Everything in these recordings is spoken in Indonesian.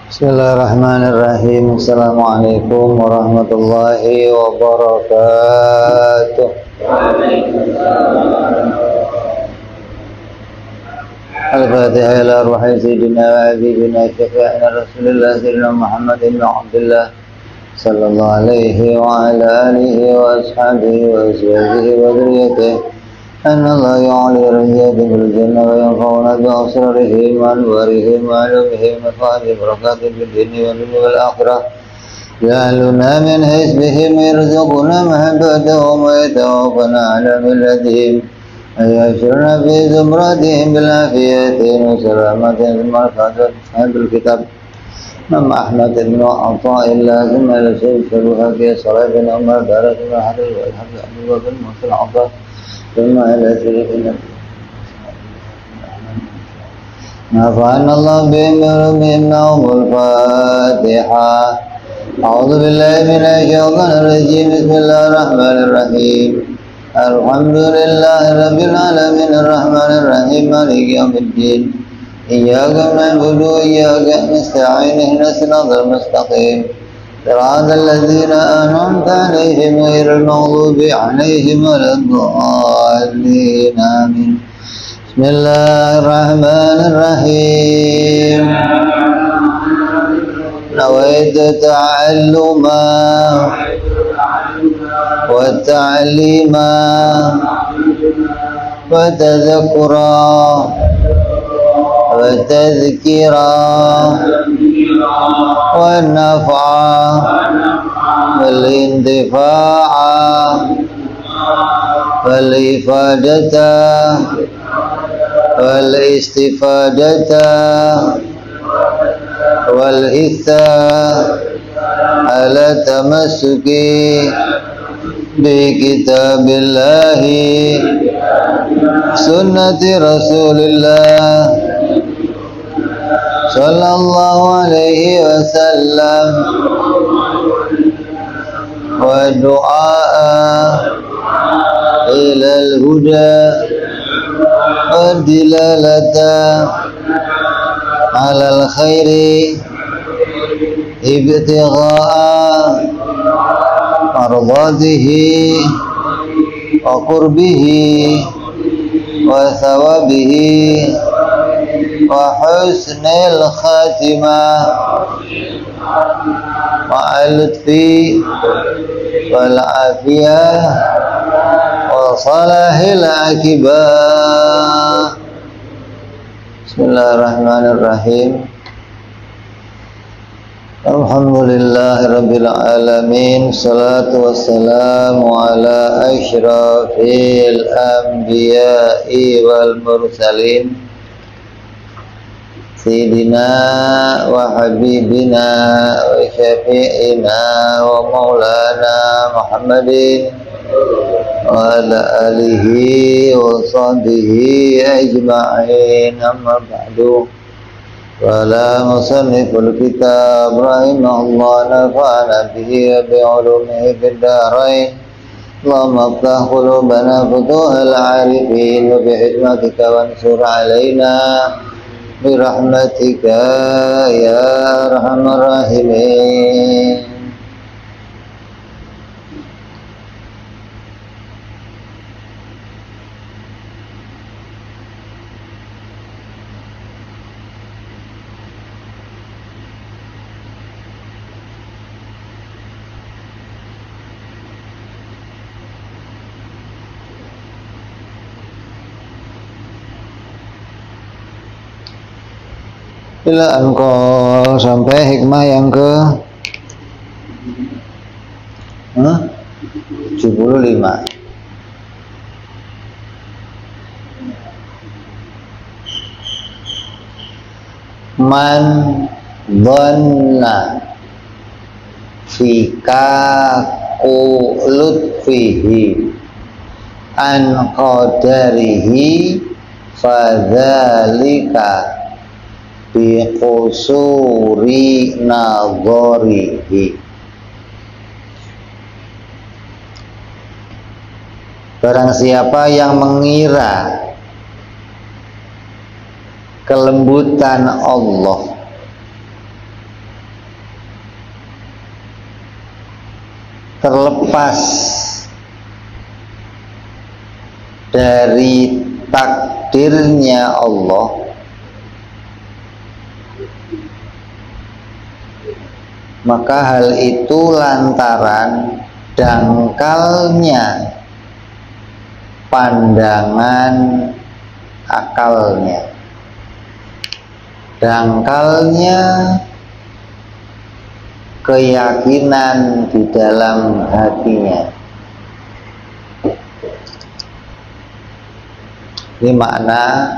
Bismillahirrahmanirrahim. Assalamualaikum warahmatullahi wabarakatuh. Al-Fatihah ila ruhi sayyidina wa habibina syafi'ina Rasulillah sayyidina Muhammad ibn Abdullah sallallahu alaihi wa ala alihi wa ashabihi wa azwajihi wa dhurriyyatihi أن الله يعلي رجاته بالجنة وينفعنا بأسراره وأنواره وعلومه ومفاده بركاته في الدين والدنيا والآخرة جعلنا من حزبهم يرزقنا محبتهم ويتوفنا على ملتهم ويحشرنا في زمرتهم بالعافية وسلامة ثم الفاتحة أهل الكتاب إمام أحمد بن عطاء الله ثم الشيخ شبه في صلاة بن عمر بارك الله عليه والحمد لله بالموت العطاء ثم على سيدنا نفعنا الله بهم لهم الفاتحة أعوذ بالله من الشيطان الرجيم بسم الله الرحمن الرحيم الحمد لله رب العالمين الرحمن الرحيم مالك يوم الدين إياك نعبد وإياك نستعين اهدنا الصراط المستقيم صراط الذين أنعمت عليهم غير المغضوب عليهم ولا الضالين آمين بسم الله الرحمن الرحيم نويت تعلما وتعليما وتذكرا وتذكيرا والنفع والانتفاع والإفادة والاستفادة والإثاء على تمسك بكتاب الله سنة رسول الله صلى الله عليه وسلم والدعاء إلى الهدى والدلالة على الخير ابتغاء مرضاته وقربه وثوابه وحسن الخاتمة مع اللطف والعافية وصلاح العاقبة. Bismillahirrahmanirrahim. Alhamdulillahirabbil alamin. Salatu wassalamu ala asyrafil anbiya'i wal mursalin Sayyidina wa habibina wa syafi'ina wa maulana Muhammadin wa ala alihi wa sahbihi ajma'in, amma ba'du. Qala musanniful kitab rahimahullah nafa'ana bihi wa bi'ulumihi fid dharain. Allahumma aftah qulubana futuhal arifin wa bihikmatika wansur alaina birahmatika ya arhamar rahimin. Bila engkau sampai hikmah yang ke 75. Man dhanna fika lutfihi an qadarihi fadzalika bi qusuri nadharihi. Barang siapa yang mengira kelembutan Allah terlepas dari takdirnya Allah, maka hal itu lantaran dangkalnya pandangan akalnya, dangkalnya keyakinan di dalam hatinya. Ini makna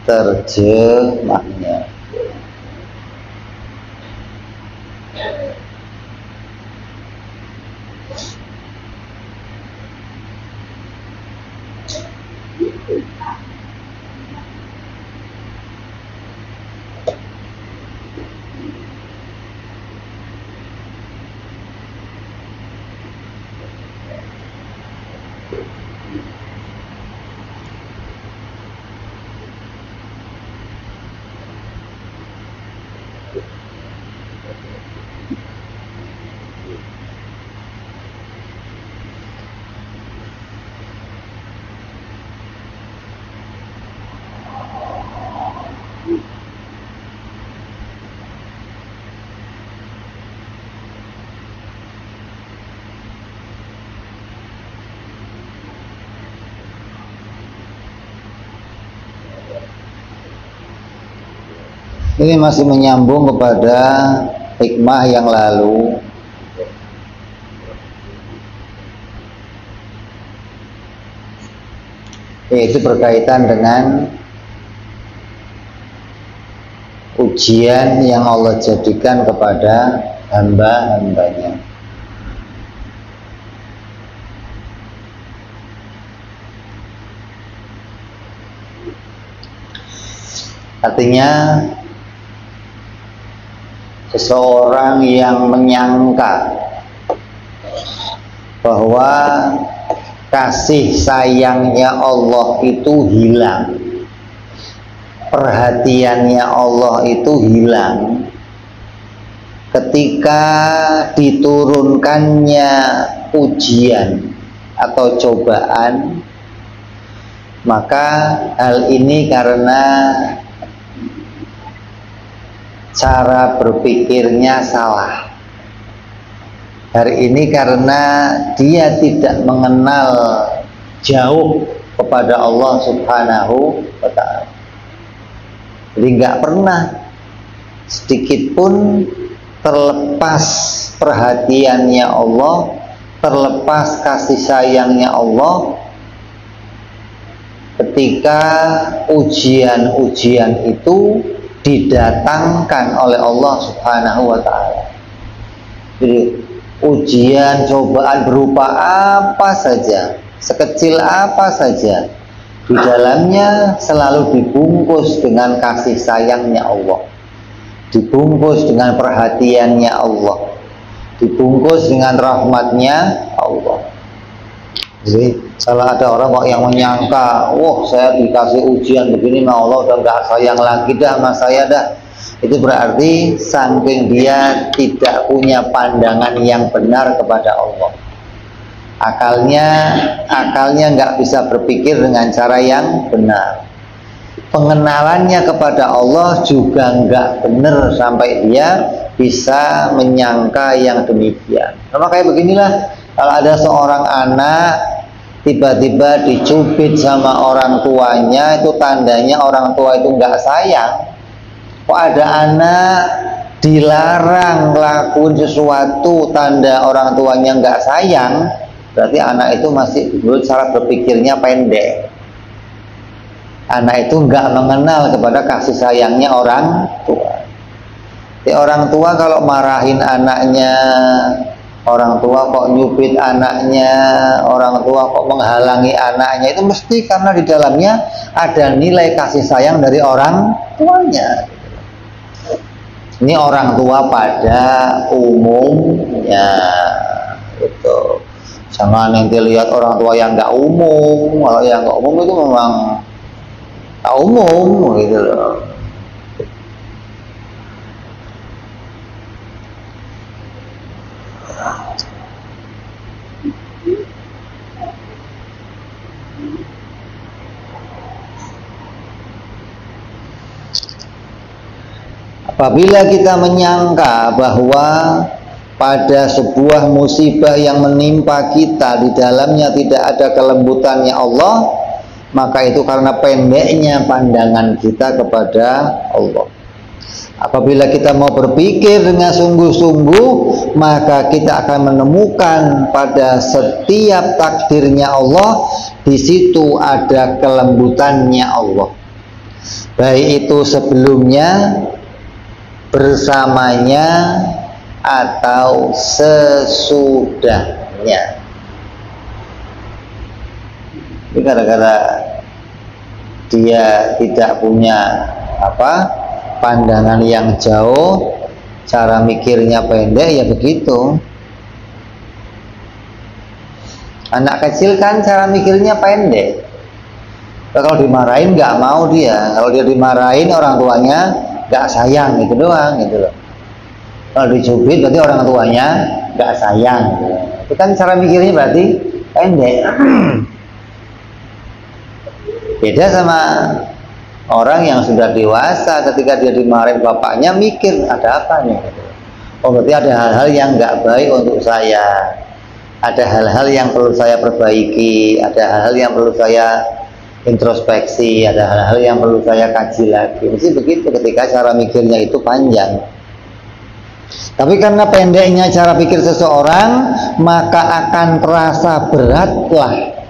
terjemahnya. Ini masih menyambung kepada hikmah yang lalu, yaitu berkaitan dengan ujian yang Allah jadikan kepada hamba-hambanya. Artinya seseorang yang menyangka bahwa kasih sayangnya Allah itu hilang, perhatiannya Allah itu hilang ketika diturunkannya ujian atau cobaan, maka hal ini karena cara berpikirnya salah. Hari ini karena dia tidak mengenal jauh kepada Allah Subhanahu wa ta'ala. Jadi nggak pernah sedikit pun terlepas perhatiannya Allah, terlepas kasih sayangnya Allah ketika ujian-ujian itu didatangkan oleh Allah Subhanahu wa ta'ala. Jadi ujian, cobaan berupa apa saja, sekecil apa saja, di dalamnya selalu dibungkus dengan kasih sayangnya Allah, dibungkus dengan perhatiannya Allah, dibungkus dengan rahmatnya Allah. Jadi salah ada orang kok yang menyangka, wah saya dikasih ujian begini mah Allah udah gak sayang lagi dah sama saya dah. Itu berarti saking dia tidak punya pandangan yang benar kepada Allah. Akalnya nggak bisa berpikir dengan cara yang benar. Pengenalannya kepada Allah juga nggak benar sampai dia bisa menyangka yang demikian. Nah, kayak beginilah kalau ada seorang anak tiba-tiba dicubit sama orang tuanya, itu tandanya orang tua itu nggak sayang. Kok ada anak dilarang ngelakuin sesuatu, tanda orang tuanya nggak sayang, berarti anak itu masih menurut cara berpikirnya pendek. Anak itu nggak mengenal kepada kasih sayangnya orang tua. Jadi orang tua kalau marahin anaknya, orang tua kok nyubit anaknya, orang tua kok menghalangi anaknya, itu mesti karena di dalamnya ada nilai kasih sayang dari orang tuanya. Ini orang tua pada umumnya gitu. Jangan nanti lihat orang tua yang nggak umum. Kalau yang nggak umum itu memang nggak umum gitu loh. Apabila kita menyangka bahwa pada sebuah musibah yang menimpa kita di dalamnya tidak ada kelembutannya Allah, maka itu karena pendeknya pandangan kita kepada Allah. Apabila kita mau berpikir dengan sungguh-sungguh, maka kita akan menemukan pada setiap takdirnya Allah, di situ ada kelembutannya Allah. Baik itu sebelumnya, bersamanya, atau sesudahnya. Ini gara-gara dia tidak punya pandangan yang jauh, cara mikirnya pendek, ya begitu. Anak kecil kan cara mikirnya pendek. Kalau dimarahin nggak mau dia. Kalau dia dimarahin orang tuanya nggak sayang, gitu doang, gitu loh. Kalau dicubit berarti orang tuanya nggak sayang, gitu. Itu kan cara mikirnya berarti pendek. Beda sama orang yang sudah dewasa, ketika dia dimarahin bapaknya mikir ada apa nih? Oh, berarti ada hal-hal yang nggak baik untuk saya, ada hal-hal yang perlu saya perbaiki, ada hal-hal yang perlu saya introspeksi, ada hal-hal yang perlu saya kaji lagi. Mesti begitu ketika cara mikirnya itu panjang. Tapi karena pendeknya cara pikir seseorang, maka akan terasa beratlah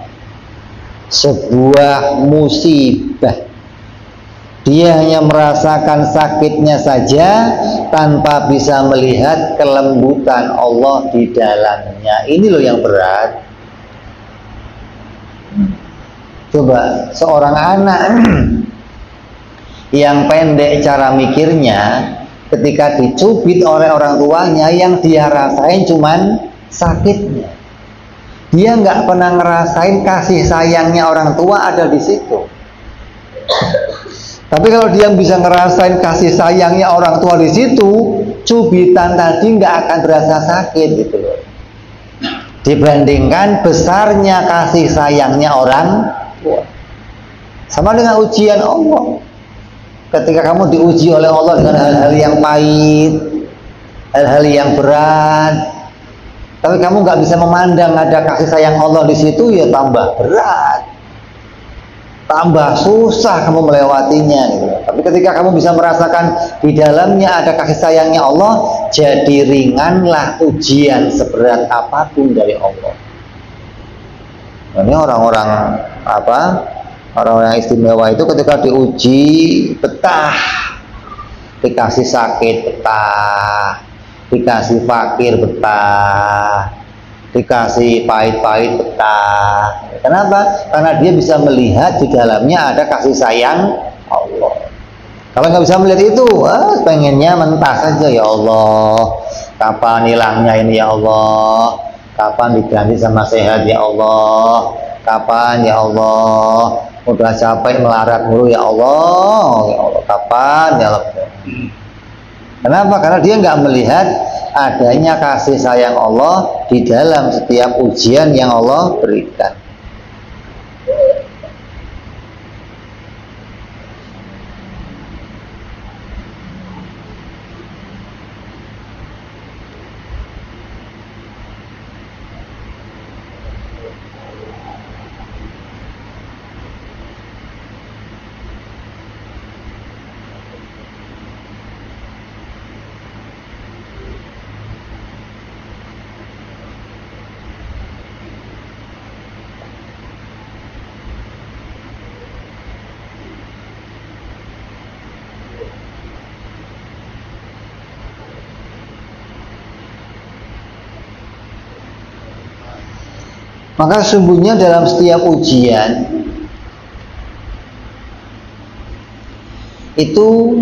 sebuah musibah. Dia hanya merasakan sakitnya saja tanpa bisa melihat kelembutan Allah di dalamnya. Ini loh yang berat. Coba seorang anak yang pendek cara mikirnya, ketika dicubit oleh orang tuanya, yang dia rasain cuman sakitnya. Dia nggak pernah ngerasain kasih sayangnya orang tua ada di situ. Tapi kalau dia bisa ngerasain kasih sayangnya orang tua di situ, cubitan tadi nggak akan berasa sakit, gitu loh. Dibandingkan besarnya kasih sayangnya orang tua. Sama dengan ujian Allah. Ketika kamu diuji oleh Allah dengan hal-hal yang pahit, hal-hal yang berat, tapi kamu nggak bisa memandang ada kasih sayang Allah di situ, ya tambah berat, tambah susah kamu melewatinya, gitu. Tapi ketika kamu bisa merasakan di dalamnya ada kasih sayangnya Allah, jadi ringanlah ujian seberat apapun dari Allah. Ini orang-orang orang-orang istimewa itu ketika diuji betah, dikasih sakit betah, dikasih fakir betah, dikasih pahit-pahit betah. Kenapa? Karena dia bisa melihat di dalamnya ada kasih sayang Allah. Kalau nggak bisa melihat itu, pengennya mentah saja. Ya Allah, kapan hilangnya ini ya Allah? Kapan diganti sama sehat ya Allah? Kapan ya Allah? Udah capek melarat mulu ya Allah. Ya Allah, kapan ya Allah? Kenapa? Karena dia nggak melihat adanya kasih sayang Allah di dalam setiap ujian yang Allah berikan. Maka sesungguhnya dalam setiap ujian itu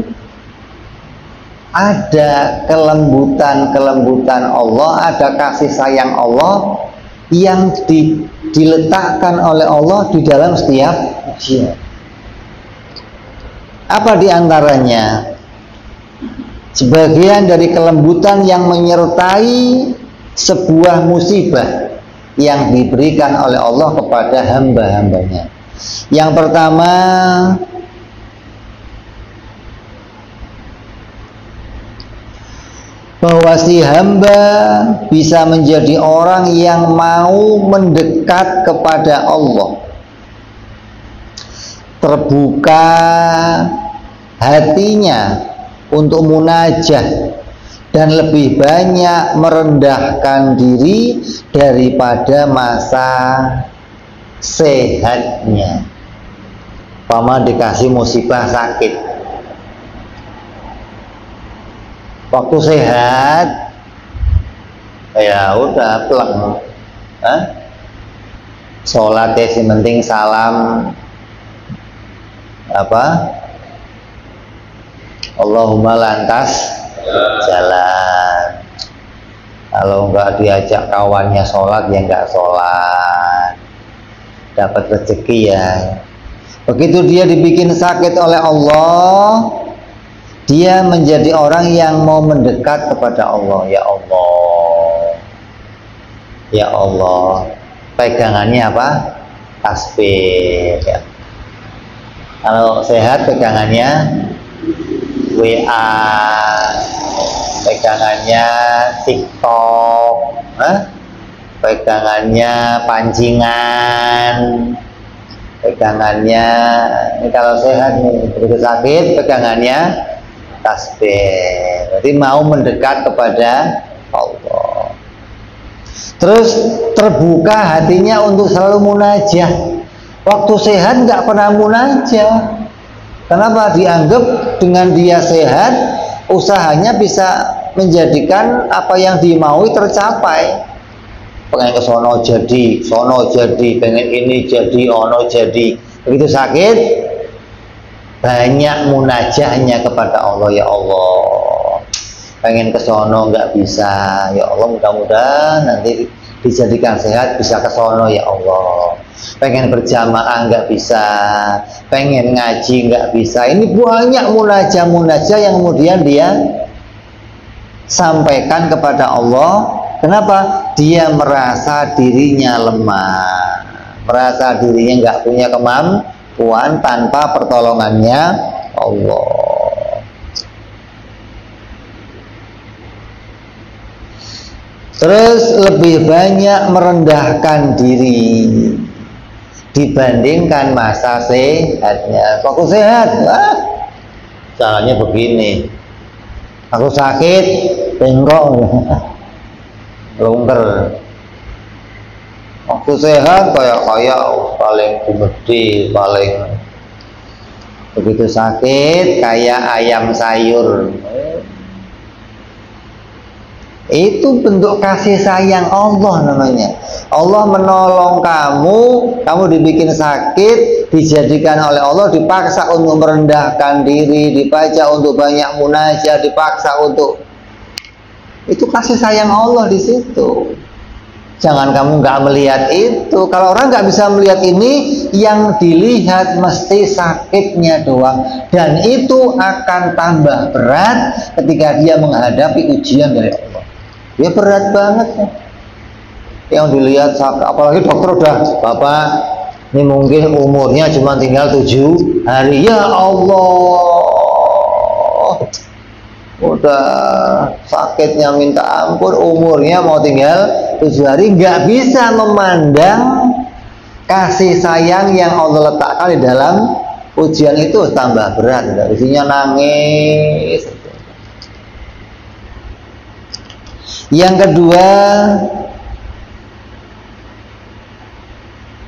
ada kelembutan Allah, ada kasih sayang Allah yang diletakkan oleh Allah di dalam setiap ujian. Apa diantaranya? Sebagian dari kelembutan yang menyertai sebuah musibah yang diberikan oleh Allah kepada hamba-hambanya. Yang pertama, bahwa si hamba bisa menjadi orang yang mau mendekat kepada Allah, terbuka hatinya untuk munajat dan lebih banyak merendahkan diri daripada masa sehatnya. Pama dikasih musibah sakit, waktu sehat ya udah pleng, sholatnya sih penting salam apa Allahumma lantas jalan. Kalau enggak diajak kawannya sholat ya enggak sholat, dapat rezeki ya. Begitu dia dibikin sakit oleh Allah, dia menjadi orang yang mau mendekat kepada Allah. Ya Allah, ya Allah, pegangannya apa? Tasbih ya. Kalau sehat pegangannya WA, pegangannya TikTok, pegangannya pancingan, pegangannya ini kalau sehat nih, begitu sakit pegangannya tasbih. Jadi mau mendekat kepada Allah. Terus terbuka hatinya untuk selalu munajat. Waktu sehat nggak pernah munajat. Kenapa? Dianggap dengan dia sehat, usahanya bisa menjadikan apa yang dimaui tercapai. Pengen ke sono jadi, pengen ini jadi, ono jadi. Begitu sakit, banyak munajatnya kepada Allah. Ya Allah, pengen ke sono nggak bisa. Ya Allah, mudah-mudahan nanti dijadikan sehat bisa ke sono. Ya Allah, pengen berjamaah nggak bisa, pengen ngaji nggak bisa. Ini banyak munajat yang kemudian dia sampaikan kepada Allah. Kenapa? Dia merasa dirinya lemah, merasa dirinya nggak punya kemampuan tanpa pertolongannya Allah. Terus lebih banyak merendahkan diri dibandingkan masa sehatnya. Aku sehat, caranya begini. Aku sakit, bengkok, lungker. Waktu sehat kayak paling gede, paling begitu sakit kayak ayam sayur. Itu bentuk kasih sayang Allah namanya. Allah menolong kamu dibikin sakit, dijadikan oleh Allah, dipaksa untuk merendahkan diri, dipaksa untuk banyak munajat, dipaksa untuk, itu kasih sayang Allah di situ. Jangan kamu nggak melihat itu. Kalau orang nggak bisa melihat ini, yang dilihat mesti sakitnya doang, dan itu akan tambah berat ketika dia menghadapi ujian dari Allah. Ya berat banget ya. Yang dilihat sakit, apalagi dokter udah, Bapak ini mungkin umurnya cuma tinggal 7 hari. Ya Allah, udah sakitnya minta ampun, umurnya mau tinggal 7 hari, nggak bisa memandang kasih sayang yang Allah letakkan di dalam ujian itu. Tambah berat, isinya nangis. Yang kedua,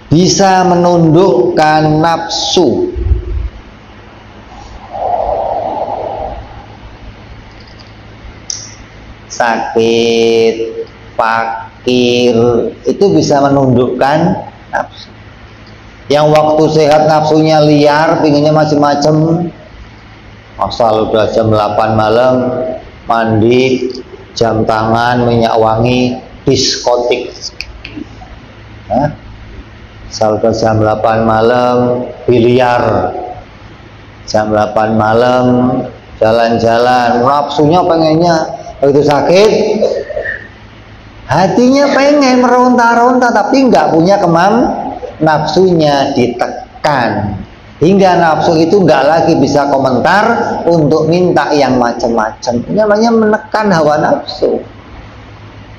bisa menundukkan nafsu. Sakit, fakir, itu bisa menundukkan nafsu. Yang waktu sehat nafsunya liar, pinginnya macam-macam, asal udah jam 8 malam mandi, jam tangan, minyak wangi, diskotik. Sampai jam 8 malam biliar, jam 8 malam jalan-jalan, nafsunya pengennya. Begitu sakit, hatinya pengen meronta-ronta, tapi nggak punya nafsunya ditekan. hingga nafsu itu nggak lagi bisa komentar untuk minta yang macam-macam. Ini namanya menekan hawa nafsu.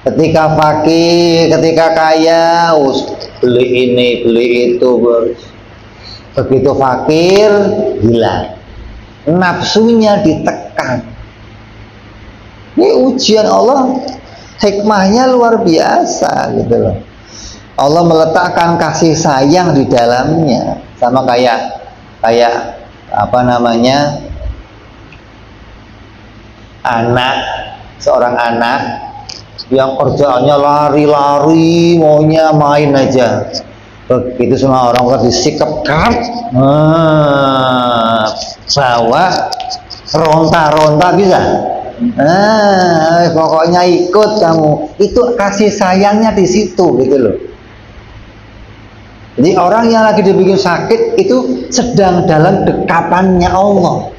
Ketika fakir, ketika kaya, beli ini, beli itu. Begitu fakir, hilang. Nafsunya ditekan. Ini ujian Allah, hikmahnya luar biasa gitu loh. Allah meletakkan kasih sayang di dalamnya, sama kayak apa namanya, seorang anak yang kerjaannya lari-lari, maunya main aja. Begitu semua orang tua disikap keras, bawa ronta-ronta bisa. Pokoknya ikut kamu. Itu kasih sayangnya di situ gitu loh. Jadi orang yang lagi dibikin sakit itu sedang dalam dekapannya Allah.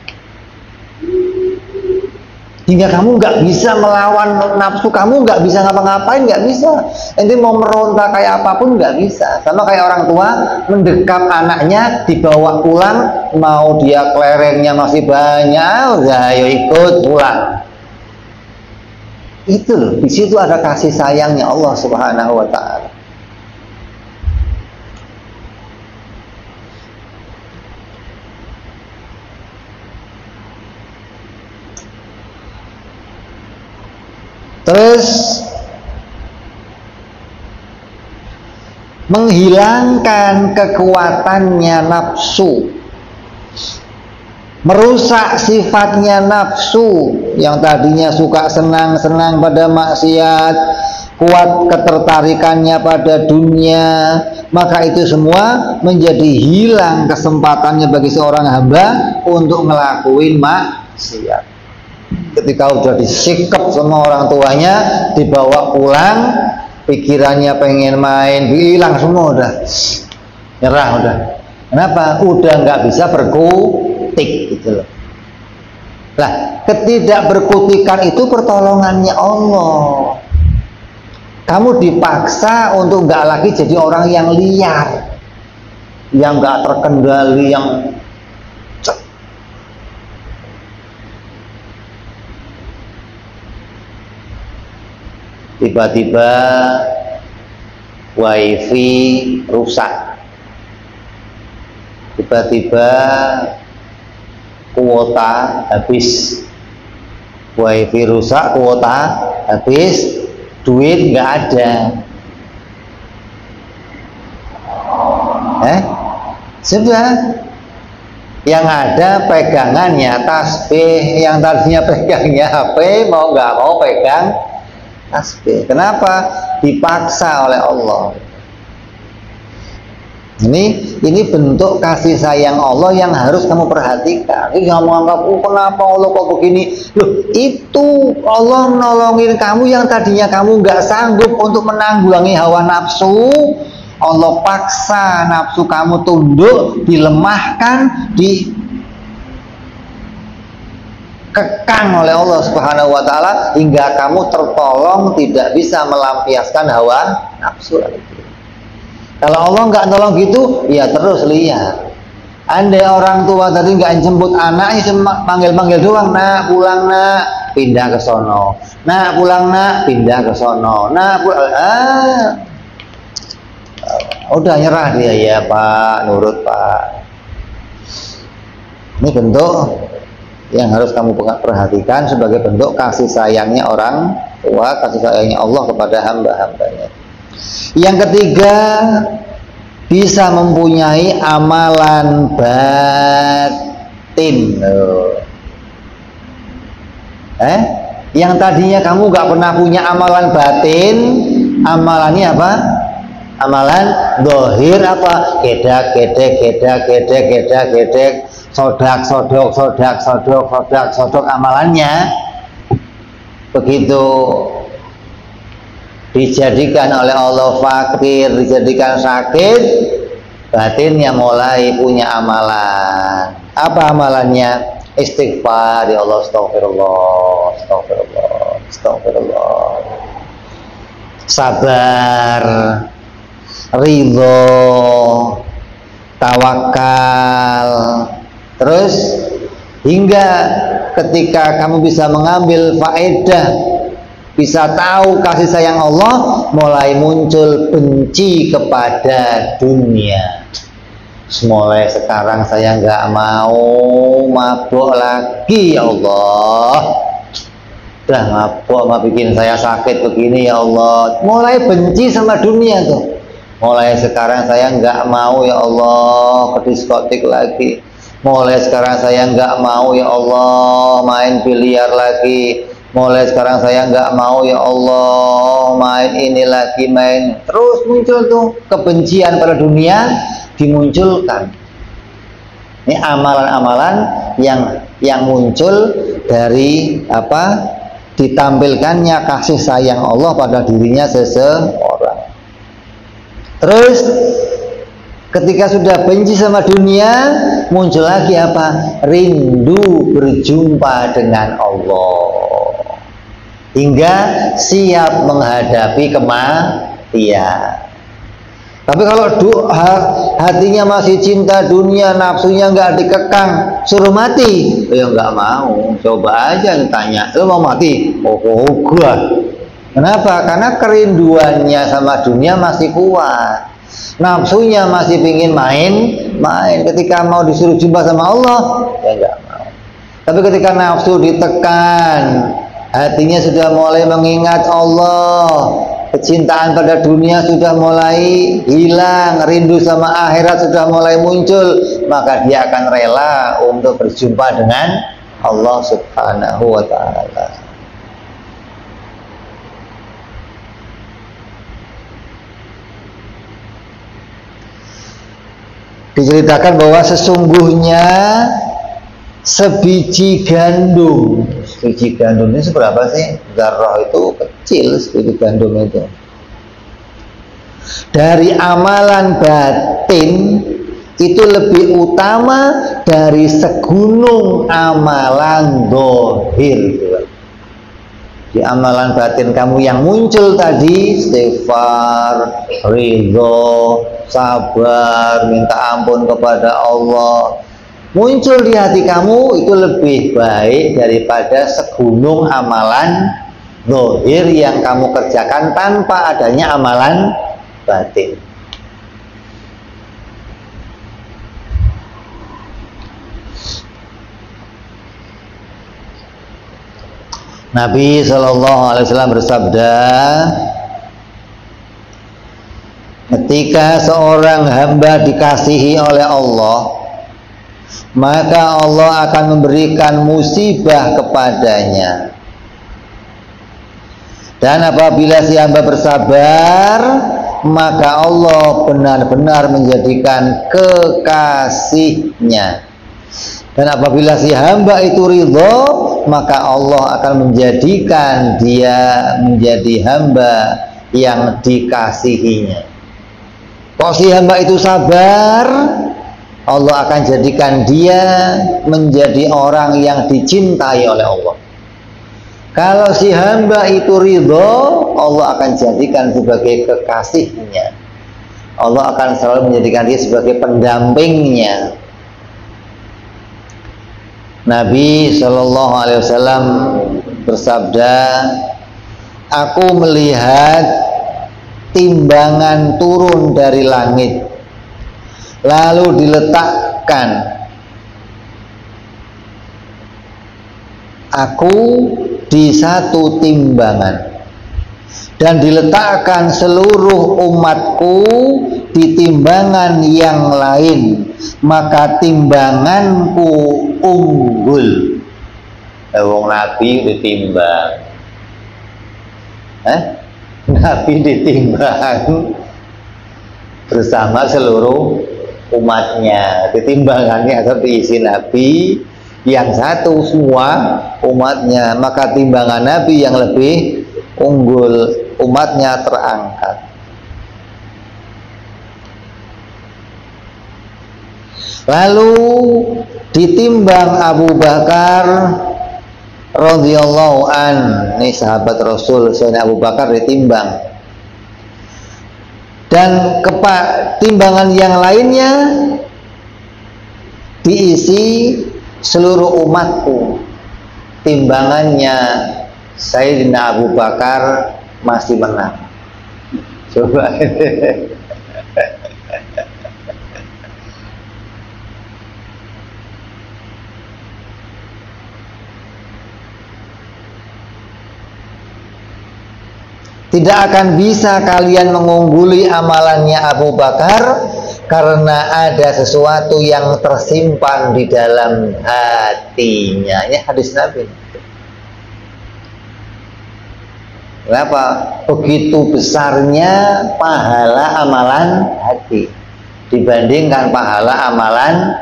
Hingga kamu nggak bisa melawan nafsu kamu, nggak bisa ngapa-ngapain, nggak bisa. Nanti mau meronta kayak apapun nggak bisa. Sama kayak orang tua mendekap anaknya, dibawa pulang, mau dia kelerengnya masih banyak, udah ayo ikut pulang. Itu loh, di situ ada kasih sayangnya Allah Subhanahu wa Ta'ala. Terus menghilangkan kekuatannya nafsu, merusak sifatnya nafsu yang tadinya suka senang-senang pada maksiat, kuat ketertarikannya pada dunia, maka itu semua menjadi hilang kesempatannya bagi seorang hamba untuk ngelakuin maksiat. Ketika udah disikap sama orang tuanya, dibawa pulang, pikirannya pengen main, hilang semua, udah nyerah udah. Kenapa? Udah nggak bisa berkutik gitu loh. Nah, ketidakberkutikan itu pertolongannya Allah. Kamu dipaksa untuk nggak lagi jadi orang yang liar, yang nggak terkendali, yang tiba-tiba wifi rusak, tiba-tiba kuota habis, wifi rusak, kuota habis, duit nggak ada. Sudah, yang ada pegangannya tasbih, yang tadinya pegangnya HP, mau nggak mau pegang tasbih. Kenapa? Dipaksa oleh Allah. Ini bentuk kasih sayang Allah yang harus kamu perhatikan. Ini kamu anggap, kenapa Allah kok begini? Loh, itu Allah menolongin kamu yang tadinya kamu nggak sanggup untuk menanggulangi hawa nafsu. Allah paksa nafsu kamu tunduk, dilemahkan, dikekang oleh Allah Subhanahu wa Ta'ala hingga kamu tertolong, tidak bisa melampiaskan hawa nafsu lagi. Kalau Allah nggak nolong gitu, ya terus lihat. Andai orang tua tadi nggak jemput anaknya, cuma panggil-panggil doang, nak pulang nak, pindah ke sono, nak pulang nak, pindah ke sono, nak pulang, udah nyerah dia, ya Pak, nurut Pak. Ini bentuk yang harus kamu perhatikan sebagai bentuk kasih sayangnya orang tua, kasih sayangnya Allah kepada hamba-hambanya. Yang ketiga, bisa mempunyai amalan batin. Yang tadinya kamu gak pernah punya amalan batin, amalannya apa? Amalan dohir apa? Gedak, sodak amalannya. Begitu dijadikan oleh Allah fakir, dijadikan sakit, batinnya mulai punya amalan. Apa amalannya? Istighfar, ya Allah, astagfirullah, astagfirullah, astagfirullah. Sabar, ridho, tawakal. Terus hingga ketika kamu bisa mengambil faedah, bisa tahu kasih sayang Allah, mulai muncul benci kepada dunia. Mulai sekarang saya nggak mau mabuk lagi, ya Allah. Udah mabuk mah bikin saya sakit begini, ya Allah. Mulai benci sama dunia tuh. Mulai sekarang saya nggak mau, ya Allah, ke diskotik lagi. Mulai sekarang saya nggak mau, ya Allah, main biliar lagi. Mulai sekarang saya nggak mau, ya Allah, main ini lagi, main. Terus muncul tuh kebencian pada dunia dimunculkan. Ini amalan-amalan yang muncul dari apa? Ditampilkannya kasih sayang Allah pada dirinya seseorang. Terus ketika sudah benci sama dunia, muncul lagi apa? Rindu berjumpa dengan Allah, hingga siap menghadapi kematian. Tapi kalau hatinya masih cinta dunia, nafsunya nggak dikekang, suruh mati, ya nggak mau. Coba aja tanya, lo mau mati? Oh gua. Kenapa? Karena kerinduannya sama dunia masih kuat, nafsunya masih pingin main. Ketika mau disuruh jumpa sama Allah, ya nggak mau. Tapi ketika nafsu ditekan, hatinya sudah mulai mengingat Allah, kecintaan pada dunia sudah mulai hilang, rindu sama akhirat sudah mulai muncul, maka dia akan rela untuk berjumpa dengan Allah Subhanahu wa ta'ala. Diceritakan bahwa sesungguhnya sebiji gandum ini seberapa sih? Zarrah itu kecil, sebiji gandum itu. Dari amalan batin itu lebih utama dari segunung amalan zahir. Di amalan batin kamu yang muncul tadi, istighfar, ridho, sabar, minta ampun kepada Allah, muncul di hati kamu, itu lebih baik daripada segunung amalan zahir yang kamu kerjakan tanpa adanya amalan batin. Nabi SAW bersabda, ketika seorang hamba dikasihi oleh Allah, maka Allah akan memberikan musibah kepadanya. Dan apabila si hamba bersabar, maka Allah benar-benar menjadikan kekasihnya. Dan apabila si hamba itu ridho, maka Allah akan menjadikan dia menjadi hamba yang dikasihinya. Kalau si hamba itu sabar, Allah akan jadikan dia menjadi orang yang dicintai oleh Allah. Kalau si hamba itu ridho, Allah akan jadikan sebagai kekasihnya. Allah akan selalu menjadikan dia sebagai pendampingnya. Nabi SAW bersabda, aku melihat timbangan turun dari langit, lalu diletakkan. Aku di satu timbangan, dan diletakkan seluruh umatku di timbangan yang lain, maka timbanganku unggul. Wong Nabi ditimbang, Nabi ditimbang bersama seluruh umatnya. Ditimbangannya seperti isi Nabi yang satu semua umatnya, maka timbangan Nabi yang lebih unggul, umatnya terangkat. Lalu ditimbang Abu Bakar radhiyallahu an, ini sahabat Rasul, Sayyidina Abu Bakar ditimbang, dan timbangan yang lainnya diisi seluruh umatku, timbangannya Sayyidina Abu Bakar masih menang. Coba. Tidak akan bisa kalian mengungguli amalannya Abu Bakar karena ada sesuatu yang tersimpan di dalam hatinya. Ini hadis Nabi. Kenapa? Begitu besarnya pahala amalan hati dibandingkan pahala amalan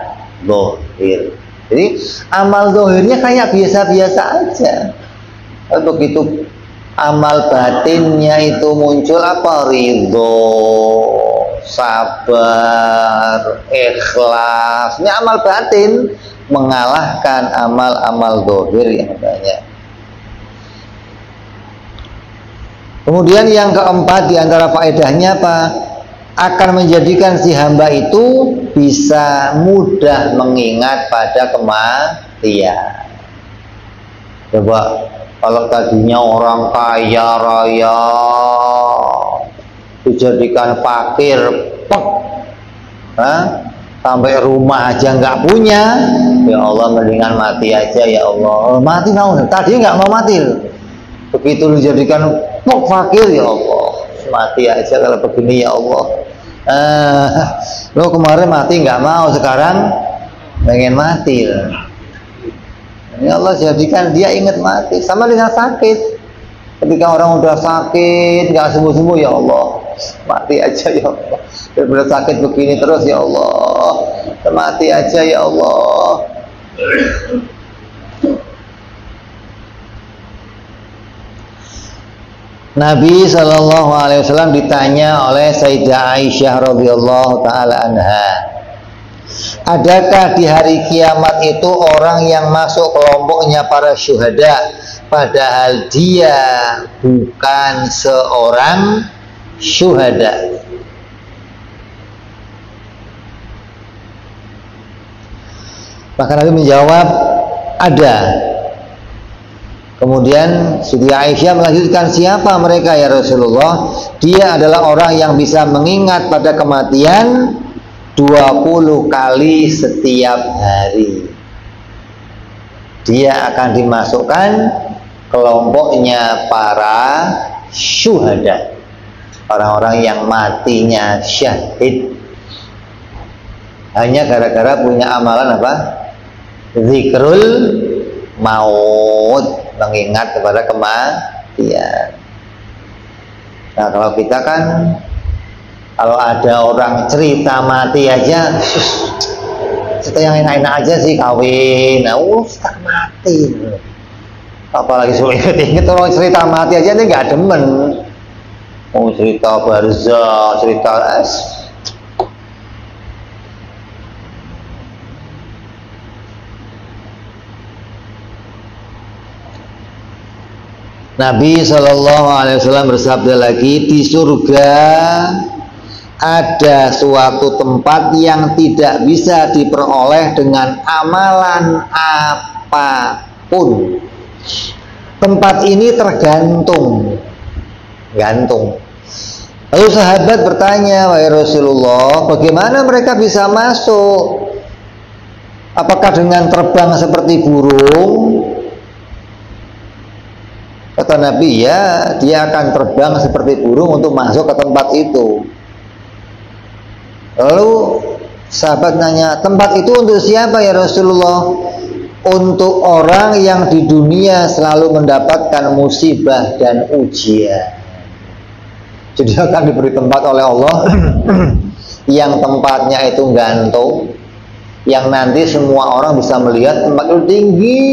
zahir. Jadi amal zahirnya kayak biasa-biasa aja. Begitu amal batinnya itu muncul apa? Ridho, sabar, ikhlas. Ini amal batin mengalahkan amal-amal zahir yang banyak. Kemudian yang keempat di antara faedahnya apa? Akan menjadikan si hamba itu bisa mudah mengingat pada kematian. Coba kalau tadinya orang kaya raya dijadikan fakir, sampai rumah aja nggak punya, ya Allah mendingan mati aja ya Allah. Mati mau, tadi nggak mau mati. Begitu lu jadikan fakir, ya Allah mati aja kalau begini ya Allah. Lo kemarin mati nggak mau, sekarang pengen mati. Ya Allah jadikan dia ingat mati. Sama dengan sakit, ketika orang udah sakit nggak sembuh-sembuh, ya Allah mati aja ya Allah. Daripada sakit begini terus ya Allah, mati aja ya Allah. Nabi SAW ditanya oleh Sayyidah Aisyah radhiyallahu taala anha, adakah di hari kiamat itu orang yang masuk kelompoknya para syuhada padahal dia bukan seorang syuhada? Maka Nabi menjawab, ada. Kemudian Siti Aisyah melanjutkan, siapa mereka ya Rasulullah? Dia adalah orang yang bisa mengingat pada kematian 20 kali setiap hari. Dia akan dimasukkan kelompoknya para syuhada, orang-orang yang matinya syahid hanya gara-gara punya amalan apa? Zikrul maut, mengingat kepada kematian. Nah kalau kita kan, kalau ada orang cerita mati aja, cerita yang enak-enak aja sih, kawin, tak mati. Apalagi sulit inget orang cerita mati aja, ini nggak demen. Mau cerita barzah, cerita Nabi SAW bersabda lagi, di surga ada suatu tempat yang tidak bisa diperoleh dengan amalan apapun. Tempat ini tergantung, gantung. Lalu sahabat bertanya, wahai Rasulullah, bagaimana mereka bisa masuk? Apakah dengan terbang seperti burung? Kata Nabi, ya, dia akan terbang seperti burung untuk masuk ke tempat itu. Lalu sahabat nanya, tempat itu untuk siapa ya Rasulullah? Untuk orang yang di dunia selalu mendapatkan musibah dan ujian. Jadi akan diberi tempat oleh Allah yang tempatnya itu gantung, yang nanti semua orang bisa melihat tempat itu tinggi.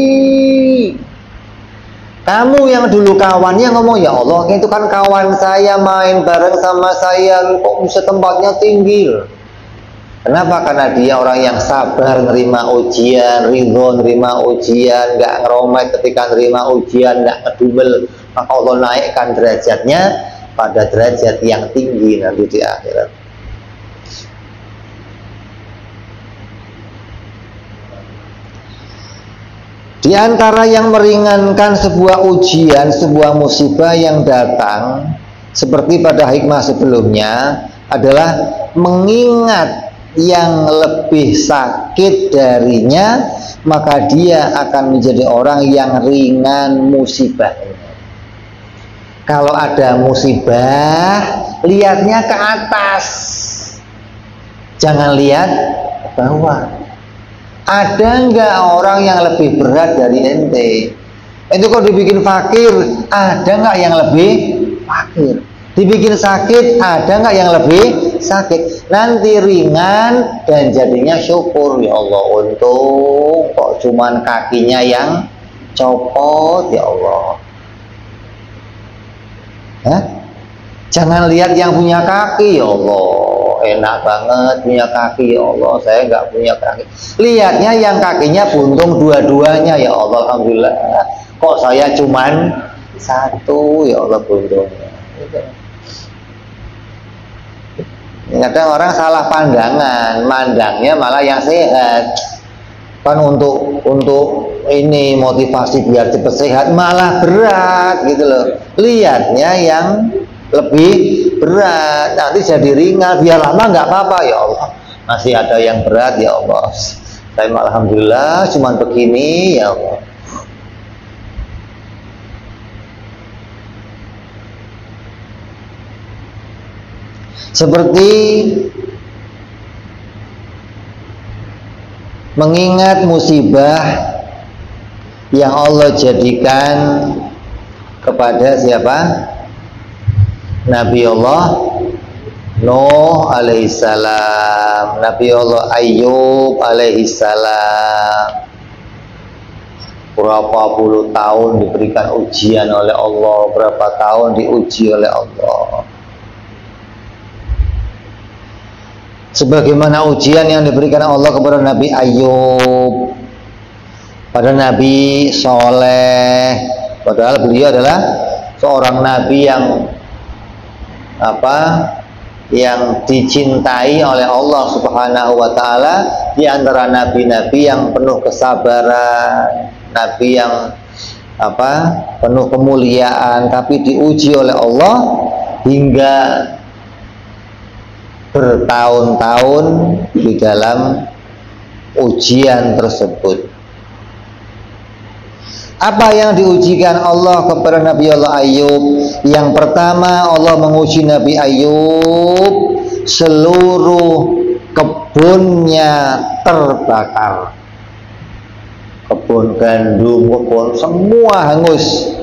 Kamu yang dulu kawannya ngomong, ya Allah itu kan kawan saya, main bareng sama saya, kok bisa tempatnya tinggi? Kenapa? Karena dia orang yang sabar nerima ujian, ridho nerima ujian, nggak ngeromet ketika nerima ujian, nggak ngedumel. Maka Allah naikkan derajatnya pada derajat yang tinggi nanti di akhirat. Di antara yang meringankan sebuah ujian, sebuah musibah yang datang seperti pada hikmah sebelumnya adalah mengingat yang lebih sakit darinya, maka dia akan menjadi orang yang ringan musibahnya. Kalau ada musibah, lihatnya ke atas, jangan lihat ke bawah. Ada nggak orang yang lebih berat dari ente? Itu kalau dibikin fakir, ada nggak yang lebih fakir? Dibikin sakit, ada nggak yang lebih sakit? Nanti ringan dan jadinya syukur. Ya Allah, untung kok cuman kakinya yang copot, ya Allah. Hah? Jangan lihat yang punya kaki, ya Allah. Enak banget punya kaki, ya Allah, saya nggak punya kaki. Lihatnya yang kakinya buntung dua-duanya, ya Allah, alhamdulillah. Kok saya cuman satu, ya Allah, buntungnya. Kadang orang salah pandangan, mandangnya malah yang sehat. Kan untuk ini motivasi biar cepat sehat, malah berat gitu loh. Lihatnya yang lebih berat, nanti jadi ringan, biar lama nggak apa-apa, ya Allah. Masih ada yang berat, ya Allah. Saya alhamdulillah cuman begini, ya Allah. Seperti mengingat musibah yang Allah jadikan kepada siapa? Nabi Allah Nuh alaihissalam, Nabi Allah Ayub alaihissalam. Berapa puluh tahun diberikan ujian oleh Allah, berapa tahun diuji oleh Allah. Sebagaimana ujian yang diberikan Allah kepada Nabi Ayub, pada Nabi Soleh, padahal beliau adalah seorang nabi yang dicintai oleh Allah Subhanahu wa taala, di antara nabi-nabi yang penuh kesabaran, nabi yang penuh kemuliaan, tapi diuji oleh Allah hingga bertahun-tahun di dalam ujian tersebut. Apa yang diujikan Allah kepada Nabi Allah Ayub? Yang pertama, Allah menguji Nabi Ayub, seluruh kebunnya terbakar. Kebun gandum, kebun semua hangus.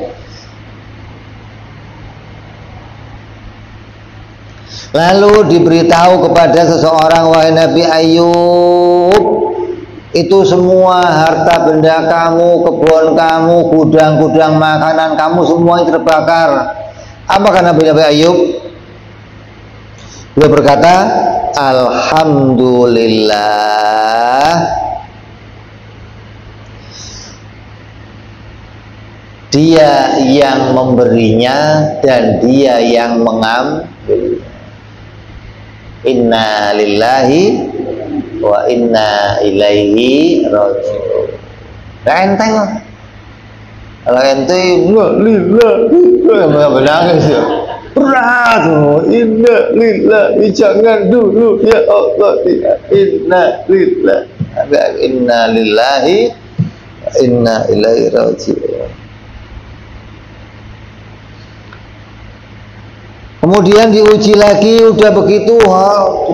Lalu diberitahu kepada seseorang, wahai Nabi Ayub, itu semua harta benda kamu, kebun kamu, gudang-gudang makanan kamu semuanya terbakar. Apa kata Nabi Ayub? Beliau berkata, alhamdulillah, dia yang memberinya dan dia yang mengambil. Inna lillahi wa inna ilaihi raji'un. Enteng lah. Kalau ente lillahi menangis ya. Berat. Inna lillahi, jangan dulu ya Allah. Inna lillahi wa inna ilaihi raji'un. Kemudian diuji lagi, udah begitu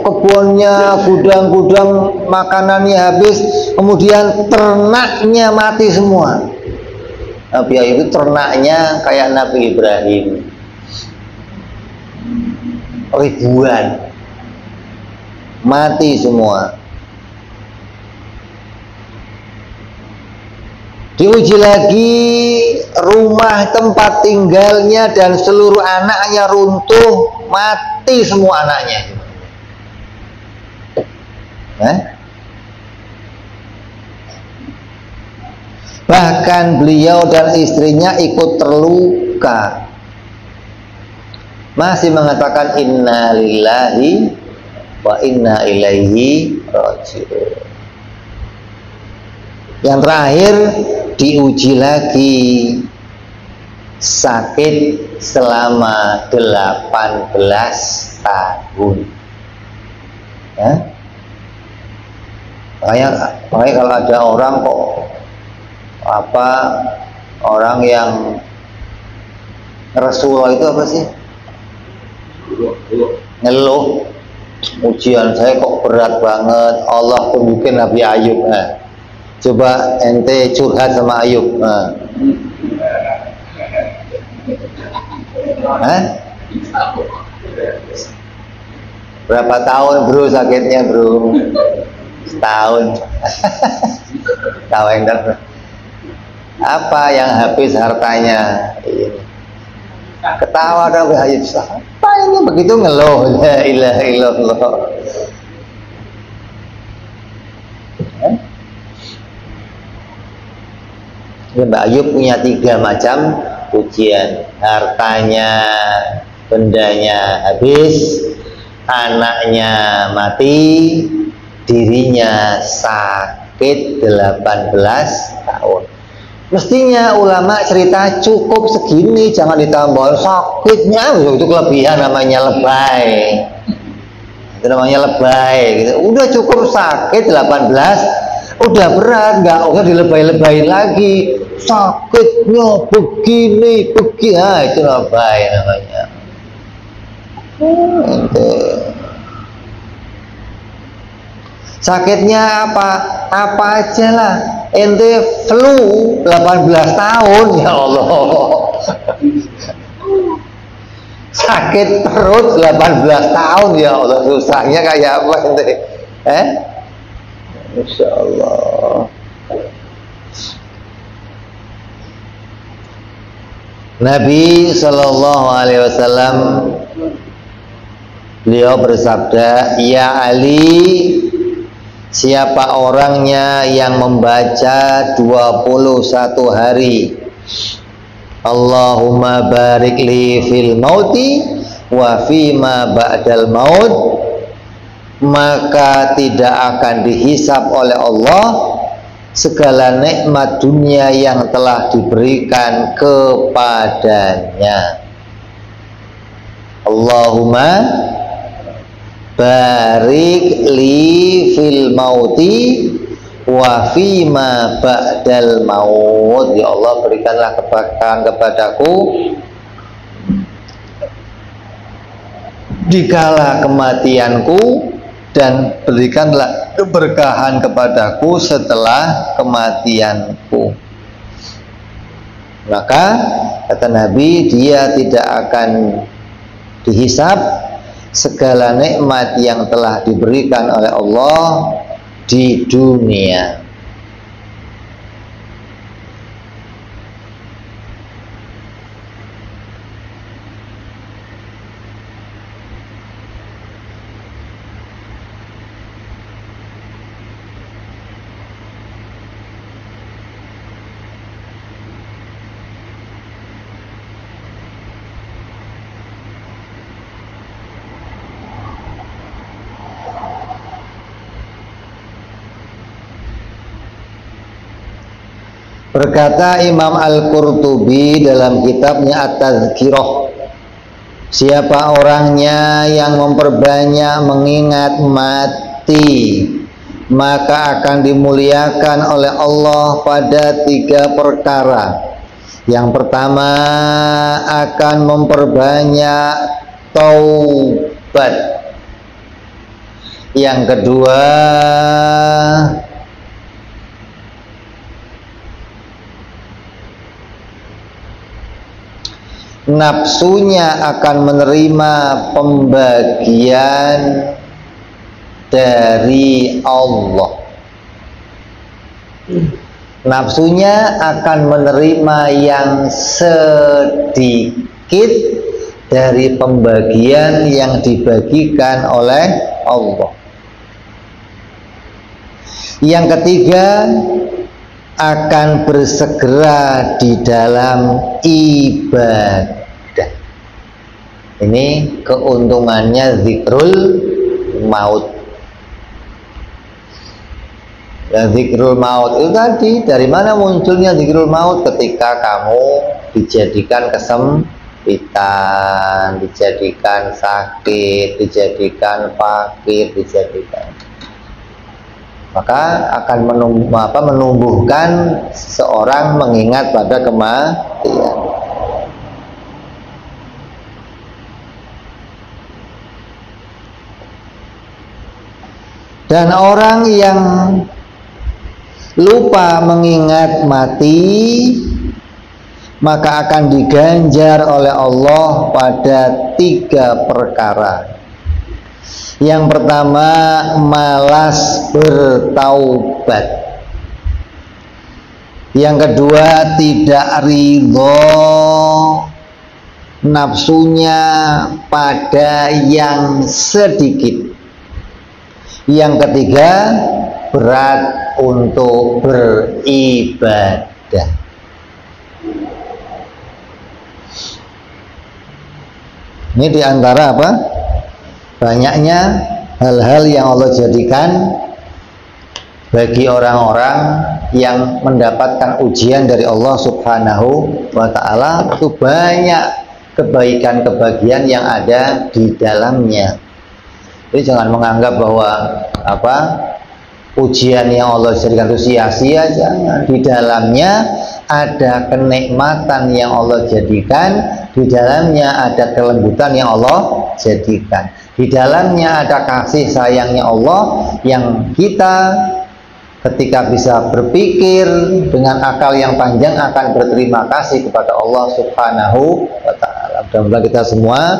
kebunnya, gudang-gudang makanannya habis, kemudian ternaknya mati semua. Nabi Ayub itu ternaknya kayak Nabi Ibrahim, ribuan, mati semua. Diuji lagi, rumah tempat tinggalnya dan seluruh anaknya runtuh, mati semua anaknya. Bahkan beliau dan istrinya ikut terluka. Masih mengatakan inna lillahi wa inna ilaihi raji'un. Yang terakhir, diuji lagi, sakit selama 18 tahun. Ya. Makanya kalau ada orang kok orang yang Rasulullah itu apa sih? Ngeluh, ujian saya kok berat banget, Allah tunjukin Nabi Ayub. Nah, coba ente curhat sama Ayub. Nah. Berapa tahun bro sakitnya bro? Setahun. Tahu enggak? Apa yang habis hartanya? Ketawa dong Ayub. Apa ini begitu ngeluh? La ilaha illallah. Mbak Ayub punya 3 macam ujian. Hartanya, bendanya habis, anaknya mati, dirinya sakit 18 tahun. Mestinya ulama cerita cukup segini, jangan ditambah sakitnya, itu kelebihan, namanya lebay. Itu namanya lebay gitu. Udah cukup sakit 18, udah berat, nggak usah dilebay-lebayin lagi. Sakitnya begini, itu lebay namanya. Sakitnya apa aja lah. Ente flu 18 tahun, ya Allah. Sakit perut 18 tahun, ya Allah. Susahnya kayak apa ente? Insya Allah. Nabi Shallallahu Alaihi Wasallam beliau bersabda, ya Ali, siapa orangnya yang membaca 21 hari Allahumma barik li fil mauti wa fima ba'dal maut, maka tidak akan dihisap oleh Allah segala nikmat dunia yang telah diberikan kepadanya. Allahumma barik li fil mauti wa fima ba'dal maut. Ya Allah, berikanlah keberkahan kepadaku dikala kematianku, dan berikanlah keberkahan kepadaku setelah kematianku. Maka kata Nabi, dia tidak akan dihisap segala nikmat yang telah diberikan oleh Allah di dunia. Berkata Imam Al-Qurtubi dalam kitabnya At-Tazkirah, siapa orangnya yang memperbanyak mengingat mati, maka akan dimuliakan oleh Allah pada 3 perkara. Yang pertama, akan memperbanyak taubat. Yang kedua, nafsunya akan menerima pembagian dari Allah. Nafsunya akan menerima yang sedikit dari pembagian yang dibagikan oleh Allah. Yang ketiga, akan bersegera di dalam ibadah. Ini keuntungannya zikrul maut. Ya, zikrul maut itu tadi, dari mana munculnya zikrul maut? Ketika kamu dijadikan kesempitan, dijadikan sakit, dijadikan fakir, maka akan menumbuhkan seseorang mengingat pada kematian. Dan orang yang lupa mengingat mati, maka akan diganjar oleh Allah pada 3 perkara. Yang pertama, malas bertaubat. Yang kedua, tidak ridho nafsunya pada yang sedikit. Yang ketiga, berat untuk beribadah. Ini diantara apa? Banyaknya hal-hal yang Allah jadikan bagi orang-orang yang mendapatkan ujian dari Allah Subhanahu wa Ta'ala, itu banyak kebaikan-kebahagiaan yang ada di dalamnya. Jadi jangan menganggap bahwa ujian yang Allah jadikan itu sia-sia, jangan. Di dalamnya ada kenikmatan yang Allah jadikan, di dalamnya ada kelembutan yang Allah jadikan, di dalamnya ada kasih sayangnya Allah yang kita ketika bisa berpikir dengan akal yang panjang akan berterima kasih kepada Allah Subhanahu wa Ta'ala. Mudah-mudahan kita semua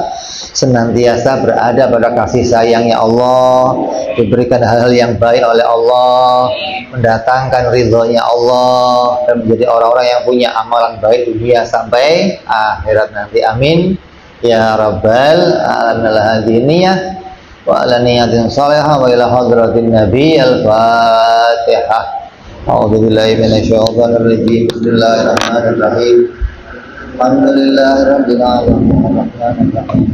senantiasa berada pada kasih sayangnya Allah, diberikan hal-hal yang baik oleh Allah, mendatangkan ridhonya Allah, dan menjadi orang-orang yang punya amalan baik dunia sampai akhirat nanti. Amin ya rabbal alamin. Al-hadiniyah wa ala niyatin salihah wa ila hadratin nabi. Al-Fatihah. A'udzubillahi minasyaitonir rajim. Bismillahirrahmanirrahim. Alhamdulillahirabbil alamin. Arrahmanir rahim.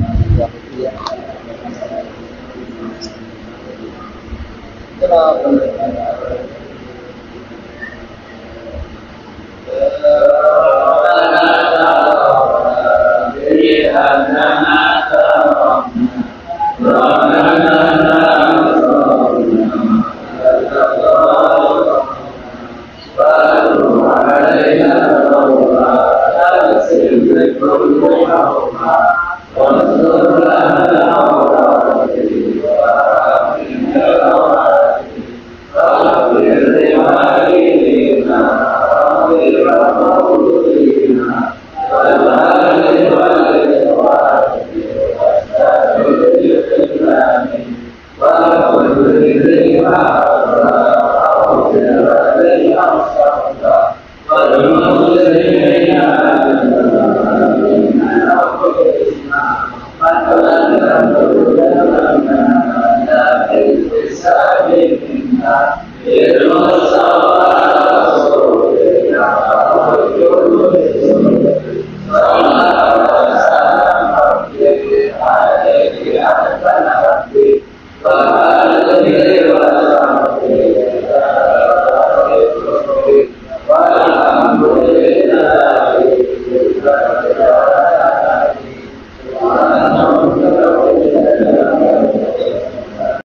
Wa